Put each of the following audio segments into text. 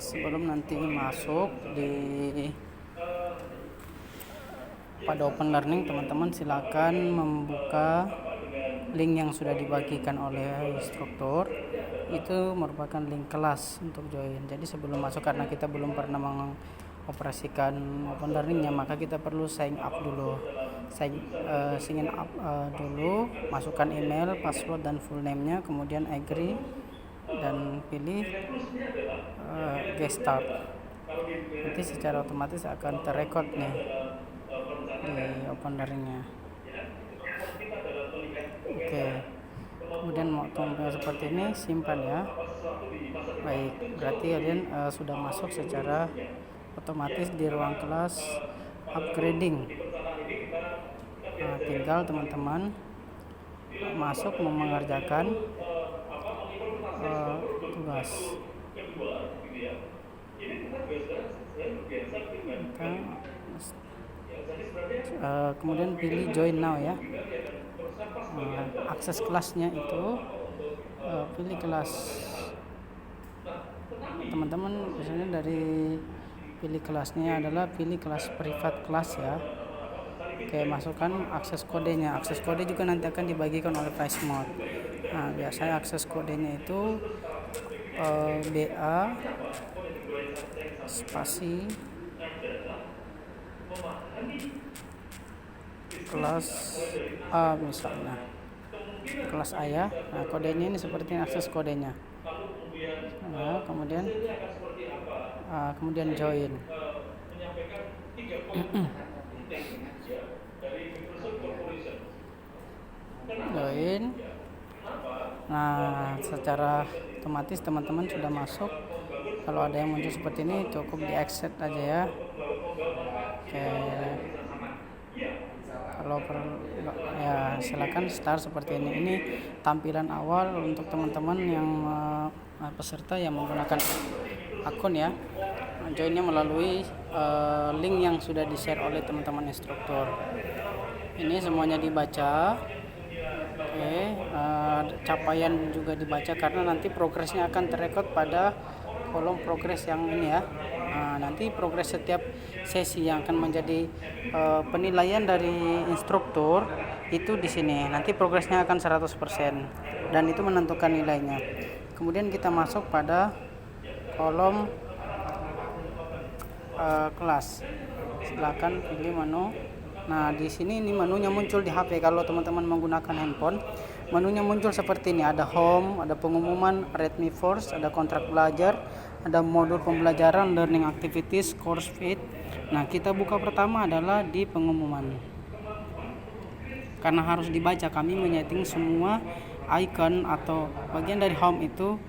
Sebelum nanti masuk pada open learning, teman-teman silakan membuka link yang sudah dibagikan oleh instruktur. Itu merupakan link kelas untuk join. Jadi sebelum masuk, karena kita belum pernah mengoperasikan open learningnya, maka kita perlu sign up dulu. Sign up dulu, masukkan email, password dan full name-nya, kemudian agree dan pilih get start. Nanti secara otomatis akan terrecord nih di open learning-nya. Oke. Kemudian mau tombol seperti ini, simpan ya. Baik, berarti kalian sudah masuk secara otomatis di ruang kelas upgrading. Nah, tinggal teman-teman masuk mengerjakan tugas. Kemudian pilih join now ya. Akses kelasnya itu pilih kelas. Teman-teman biasanya dari pilih kelasnya adalah pilih kelas privat kelas ya. Oke, masukkan akses kodenya. Akses kode juga nanti akan dibagikan oleh Flashmode. Nah, biasanya akses kodenya itu BA spasi kelas A misalnya, kelas A ya. Nah, kodenya ini seperti akses kodenya. Nah, kemudian join. Join. Nah, secara otomatis teman-teman sudah masuk. Kalau ada yang muncul seperti ini, cukup di accept aja ya. Oke. Kalau perlu ya silakan start seperti ini. Ini tampilan awal untuk teman-teman yang peserta yang menggunakan akun ya. Joinnya melalui link yang sudah di-share oleh teman-teman instruktur. Ini semuanya dibaca. Oke, capaian juga dibaca karena nanti progresnya akan terrecord pada kolom progres yang ini ya. Nanti progres setiap sesi yang akan menjadi penilaian dari instruktur itu di sini. Nanti progresnya akan 100% dan itu menentukan nilainya. Kemudian kita masuk pada kolom kelas. Silakan pilih menu. Nah, di sini ini menunya muncul di HP. Kalau teman-teman menggunakan handphone, menunya muncul seperti ini. Ada home, ada pengumuman, read me first, ada kontrak belajar, ada modul pembelajaran, learning activities, course feed. Nah, kita buka pertama adalah di pengumuman. Karena harus dibaca, kami menyeting semua icon atau bagian dari home itu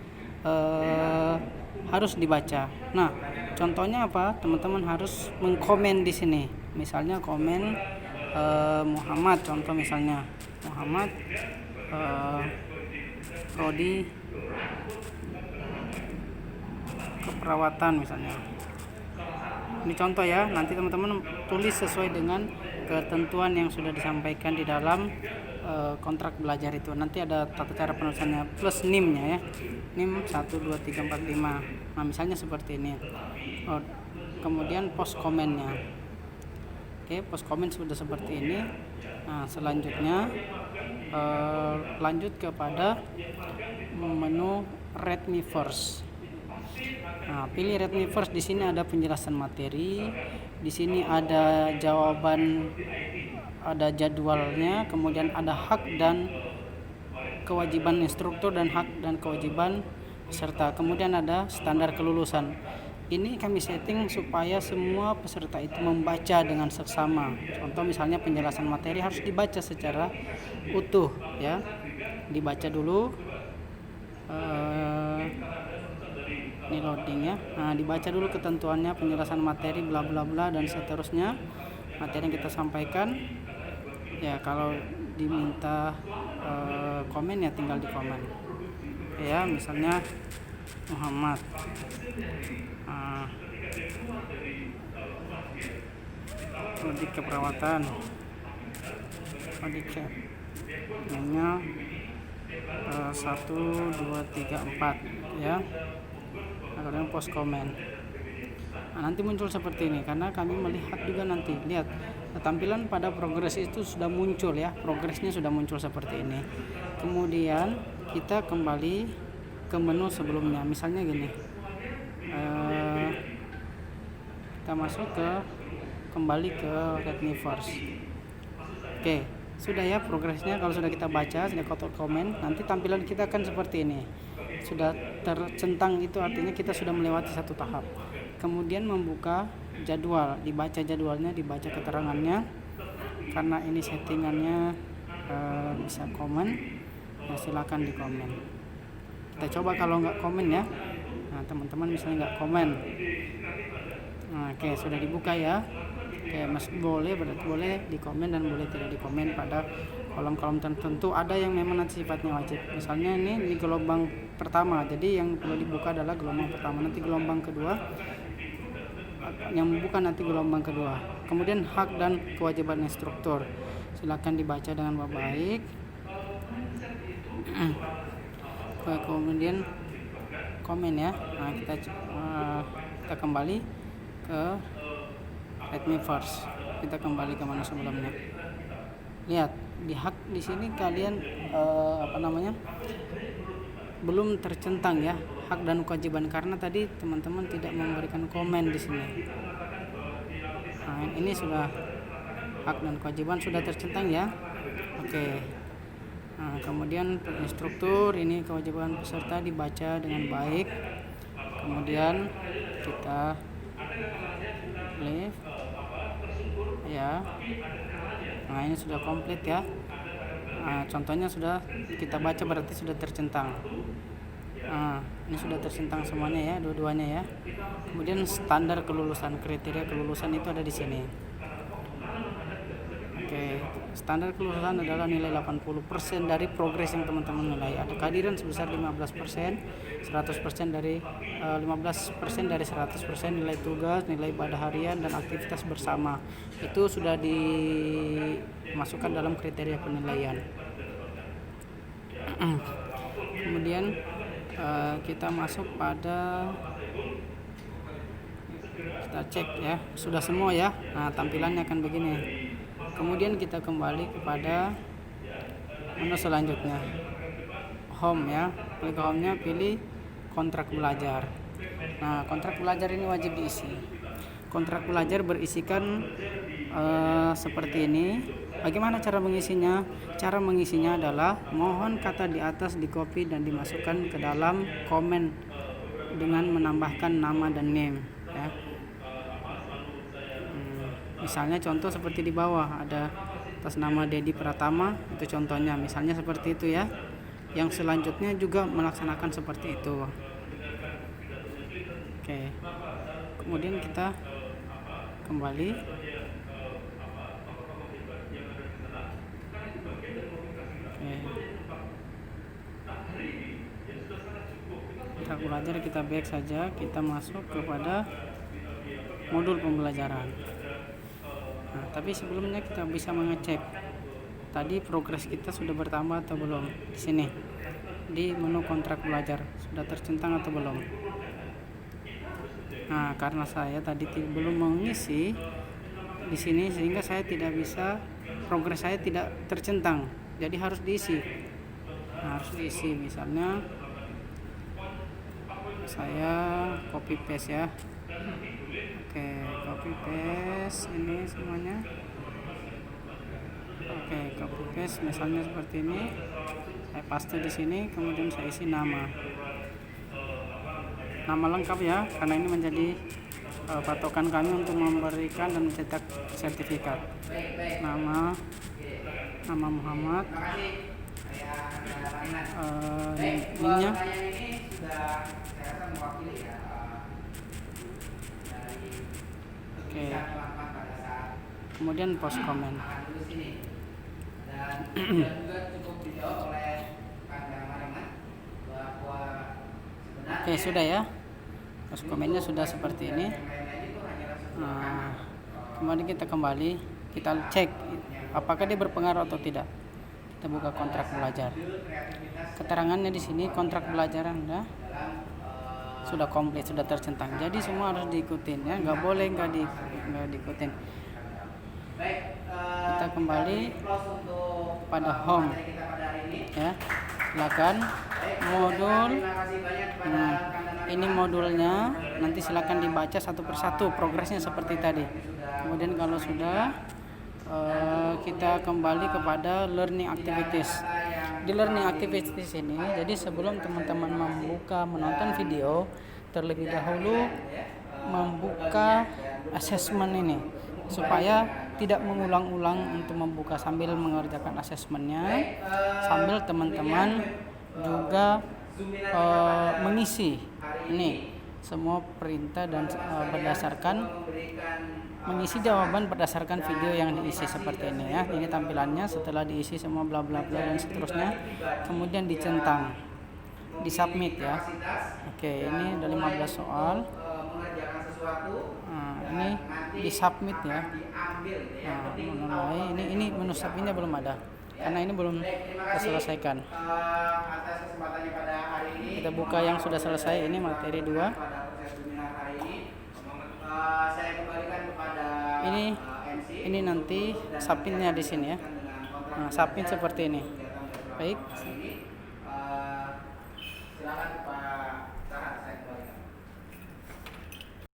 harus dibaca. Nah, contohnya apa? Teman-teman harus mengkomen di sini. Misalnya komen Muhammad, contoh misalnya Muhammad prodi keperawatan misalnya. Ini contoh ya, nanti teman-teman tulis sesuai dengan ketentuan yang sudah disampaikan di dalam kontrak belajar itu. Nanti ada tata cara penulisannya plus NIM-nya ya. NIM 12345. Nah, misalnya seperti ini. Kemudian post komennya. Oke, post komen sudah seperti ini. Nah, selanjutnya lanjut kepada menu read me first. Nah, pilih read me first. Di sini ada penjelasan materi, di sini ada jawaban, ada jadwalnya, kemudian ada hak dan kewajiban instruktur dan hak dan kewajiban peserta. Kemudian ada standar kelulusan. Ini kami setting supaya semua peserta itu membaca dengan seksama. Contoh misalnya penjelasan materi harus dibaca secara utuh ya. Dibaca dulu. Ini loading ya. Nah, dibaca dulu ketentuannya, penjelasan materi bla bla bla dan seterusnya. Materi yang kita sampaikan. Ya, kalau diminta komen ya tinggal di komen. Ya, misalnya Muhammad. Prodi keperawatan. Prodi namanya 1, 2, 3, 4 ya. Nah, kemudian post comment. Nah, nanti muncul seperti ini karena kami melihat juga nanti lihat tampilan pada progres itu sudah muncul ya, progresnya sudah muncul seperti ini. Kemudian kita kembali ke menu sebelumnya, misalnya gini, kita masuk kembali ke Read Me First. Oke, sudah ya progresnya. Kalau sudah kita baca, sudah kotak komen, nanti tampilan kita akan seperti ini. Sudah tercentang, itu artinya kita sudah melewati satu tahap. Kemudian membuka jadwal, dibaca jadwalnya, dibaca keterangannya. Karena ini settingannya bisa komen, ya silakan di komen. Kita coba kalau nggak komen ya. Nah, teman-teman misalnya nggak komen. Nah, oke, sudah dibuka ya. Oke, mas boleh, berarti boleh di komen dan boleh tidak di komen pada kolom-kolom tertentu. Ada yang memang nanti sifatnya wajib. Misalnya ini gelombang pertama, jadi yang perlu dibuka adalah gelombang pertama. Nanti gelombang kedua, yang membuka nanti gelombang kedua. Kemudian hak dan kewajiban instruktur, silakan dibaca dengan baik. Kemudian komen ya. Nah, kita kembali ke Read Me First. Kita kembali ke mana sebelumnya. Lihat di hak di sini kalian belum tercentang ya hak dan kewajiban karena tadi teman-teman tidak memberikan komen di sini. Nah, ini sudah hak dan kewajiban sudah tercentang ya. Oke. Nah, kemudian instruktur, ini kewajiban peserta dibaca dengan baik. Kemudian kita leave ya. Nah, ini sudah komplit ya. Nah, contohnya sudah kita baca berarti sudah tercentang. Nah, ini sudah tercentang semuanya ya, dua-duanya ya. Kemudian standar kelulusan, kriteria kelulusan itu ada di sini. Oke, standar kelulusan adalah nilai 80% dari progres yang teman-teman nilai. Ada kehadiran sebesar 15%, 100% dari 15% dari 100%, nilai tugas, nilai pada harian dan aktivitas bersama. Itu sudah dimasukkan dalam kriteria penilaian. Kemudian kita masuk pada, kita cek ya, sudah semua ya. Nah, tampilannya akan begini. Kemudian kita kembali kepada menu selanjutnya, home ya. Klik home-nya, pilih kontrak belajar. Nah, kontrak belajar ini wajib diisi. Kontrak belajar berisikan seperti ini. Bagaimana cara mengisinya? Cara mengisinya adalah mohon kata di atas di-copy dan dimasukkan ke dalam komen dengan menambahkan nama dan name ya. Misalnya contoh seperti di bawah ada atas nama Dedi Pratama, itu contohnya misalnya seperti itu ya. Yang selanjutnya juga melaksanakan seperti itu. Oke. Kemudian kita kembali. Oke. Kita belajar, kita back saja, kita masuk kepada modul pembelajaran. Nah, tapi sebelumnya kita bisa mengecek tadi progres kita sudah bertambah atau belum. Di sini di menu kontrak belajar sudah tercentang atau belum. Nah, karena saya tadi belum mengisi di sini sehingga saya tidak bisa, progres saya tidak tercentang. Jadi harus diisi. Nah, harus diisi. Misalnya saya copy paste ya. Oke, copy paste ini semuanya. Oke, copy paste misalnya seperti ini. Saya paste di sini, kemudian saya isi nama lengkap ya, karena ini menjadi patokan kami untuk memberikan dan mencetak sertifikat. Nama Muhammad, ininya. Oke. Kemudian post comment. Oke, sudah ya. Post komennya sudah seperti ini. Nah, kemudian kita kembali, kita cek apakah dia berpengaruh atau tidak. Kita buka kontrak belajar. Keterangannya di sini kontrak belajar Anda sudah komplit, sudah tercentang. Jadi semua harus diikutin ya, nggak boleh nggak diikutin. Kita kembali pada home ya, silakan modul. Ini modulnya, nanti silakan dibaca satu persatu progresnya seperti tadi. Kemudian kalau sudah kita kembali kepada learning activities. Di learning activities ini, jadi sebelum teman-teman menonton video, terlebih dahulu membuka assessment ini supaya tidak mengulang-ulang untuk membuka sambil mengerjakan assessmentnya, sambil teman-teman juga mengisi ini semua perintah dan berdasarkan mengisi jawaban berdasarkan video yang diisi seperti ini ya. Ini tampilannya setelah diisi semua bla bla bla dan seterusnya, kemudian dicentang, disubmit ya. Oke, ini ada 15 soal. Nah, ini disubmit ya. Nah, ini menu submitnya belum ada karena ini belum diselesaikan. Kita buka yang sudah selesai, ini materi 2. Ini nanti submitnya di sini ya. Nah, submit seperti ini. Baik.